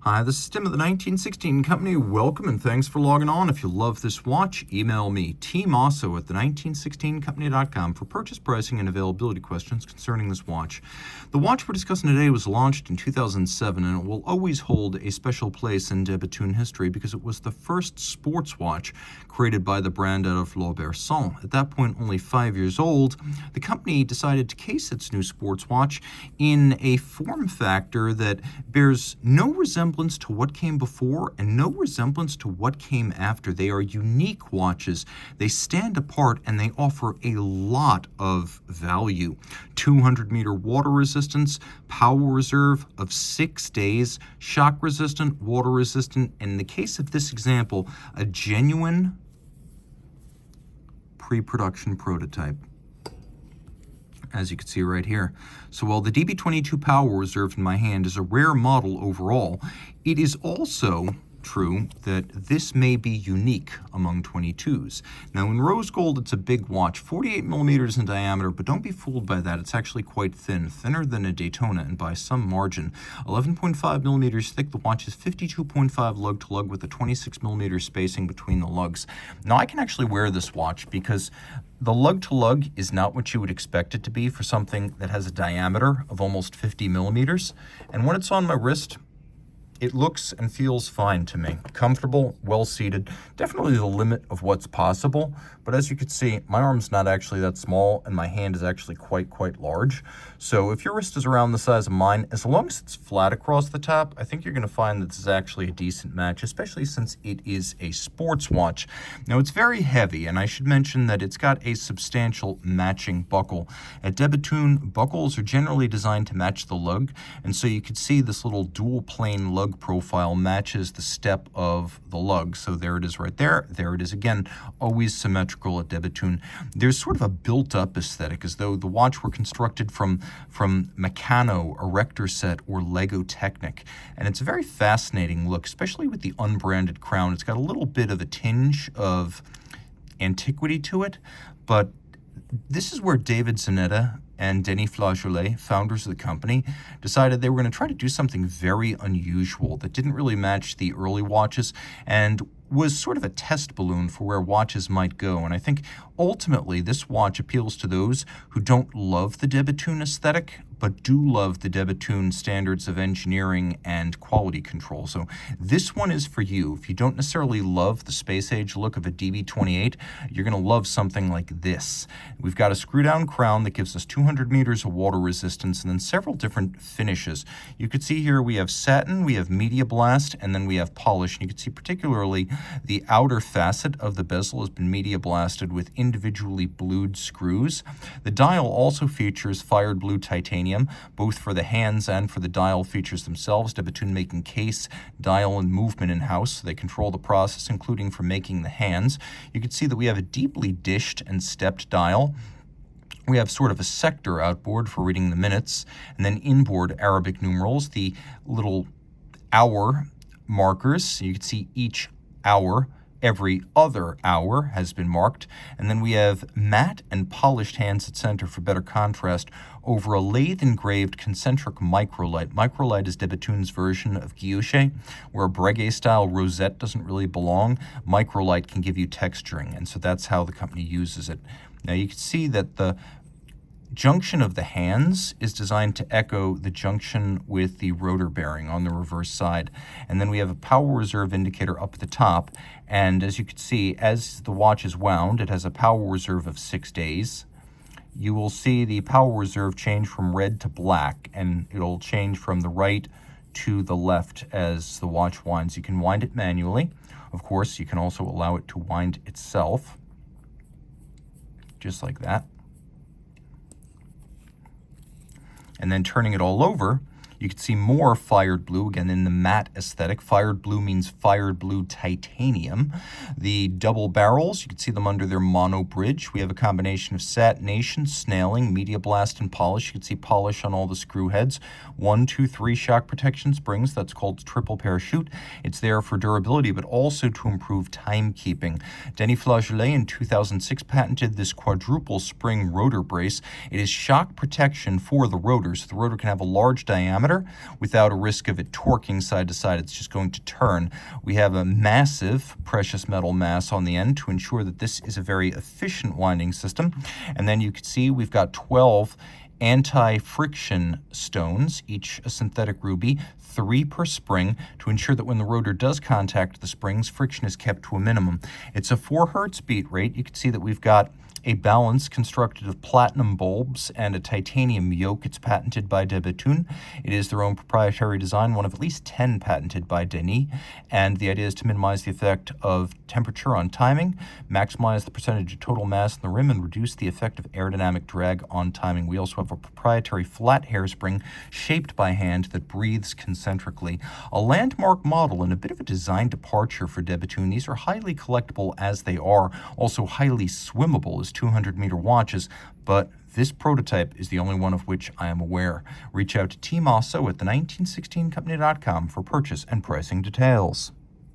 Hi, this is Tim of the 1916 Company. Welcome and thanks for logging on. If you love this watch, email me, Team Mosso at the1916company.com for purchase pricing and availability questions concerning this watch. The watch we're discussing today was launched in 2007 and it will always hold a special place in Bethune history because it was the first sports watch created by the brand out of Lauberson. At that point, only 5 years old, the company decided to case its new sports watch in a form factor that bears no resemblance to what came before and no resemblance to what came after. They are unique watches. They stand apart and they offer a lot of value. 200-meter water resistance, power reserve of 6 days, shock resistant, water resistant, and in the case of this example, a genuine pre-production prototype, as you can see right here. So while the DB22 Power Reserve in my hand is a rare model overall, it is also true that this may be unique among 22s. Now in rose gold, it's a big watch, 48 millimeters in diameter, but don't be fooled by that. It's actually quite thin, thinner than a Daytona, and by some margin. 11.5 millimeters thick, the watch is 52.5 lug-to-lug with a 26 millimeter spacing between the lugs. Now I can actually wear this watch because the lug-to-lug is not what you would expect it to be for something that has a diameter of almost 50 millimeters. And when it's on my wrist, it looks and feels fine to me. Comfortable, well-seated, definitely the limit of what's possible. But as you can see, my arm's not actually that small and my hand is actually quite large. So if your wrist is around the size of mine, as long as it's flat across the top, I think you're gonna find that this is actually a decent match, especially since it is a sports watch. Now it's very heavy, and I should mention that it's got a substantial matching buckle. At DB22, buckles are generally designed to match the lug, and so you can see this little dual plane lug profile matches the step of the lug. So there it is right there. There it is again, always symmetrical at DB22. There's sort of a built-up aesthetic, as though the watch were constructed from Meccano, Erector Set, or Lego Technic. And it's a very fascinating look, especially with the unbranded crown. It's got a little bit of a tinge of antiquity to it, but this is where David Zanetta and Denis Flageolet, founders of the company, decided they were going to try to do something very unusual that didn't really match the early watches and was sort of a test balloon for where watches might go. And I think ultimately this watch appeals to those who don't love the DB22 aesthetic, but do love the DB22 standards of engineering and quality control. So this one is for you. If you don't necessarily love the space age look of a DB28, you're gonna love something like this. We've got a screw down crown that gives us 200 meters of water resistance and then several different finishes. You can see here we have satin, we have media blast, and then we have polish. And you can see particularly the outer facet of the bezel has been media blasted with individually blued screws. The dial also features fired blue titanium, both for the hands and for the dial features themselves. DB22 making case, dial, and movement in-house, so they control the process, including for making the hands. You can see that we have a deeply dished and stepped dial. We have sort of a sector outboard for reading the minutes, and then inboard Arabic numerals, the little hour markers. You can see each hour, every other hour has been marked. And then we have matte and polished hands at center for better contrast over a lathe-engraved concentric microlight. Microlight is DB22's version of guilloche, where a Breguet-style rosette doesn't really belong. Microlight can give you texturing, and so that's how the company uses it. Now you can see that the junction of the hands is designed to echo the junction with the rotor bearing on the reverse side. And then we have a power reserve indicator up at the top. And as you can see, as the watch is wound, it has a power reserve of 6 days. You will see the power reserve change from red to black, and it'll change from the right to the left as the watch winds. You can wind it manually. Of course, you can also allow it to wind itself, just like that. And then turning it all over, you can see more fired blue, again in the matte aesthetic. Fired blue means fired blue titanium. The double barrels, you can see them under their mono bridge. We have a combination of satination, snailing, media blast, and polish. You can see polish on all the screw heads. 1, 2, 3 shock protection springs, that's called triple parachute. It's there for durability, but also to improve timekeeping. Denis Flageolet in 2006 patented this quadruple spring rotor brace. It is shock protection for the rotors. The rotor can have a large diameter, rudder without a risk of it torquing side to side. It's just going to turn. We have a massive precious metal mass on the end to ensure that this is a very efficient winding system. And then you can see we've got 12 anti-friction stones, each a synthetic ruby, 3 per spring, to ensure that when the rotor does contact the springs, friction is kept to a minimum. It's a 4 hertz beat rate. You can see that we've got a balance constructed of platinum bulbs and a titanium yoke. It's patented by de Bethune. It is their own proprietary design, one of at least 10 patented by Denis. And the idea is to minimize the effect of temperature on timing, maximize the percentage of total mass in the rim, and reduce the effect of aerodynamic drag on timing. We also have a proprietary flat hairspring shaped by hand that breathes concentrically. A landmark model and a bit of a design departure for de Bethune. These are highly collectible as they are, also highly swimmable as 200-meter watches, but this prototype is the only one of which I am aware. Reach out to Team Mosso at the 1916company.com for purchase and pricing details.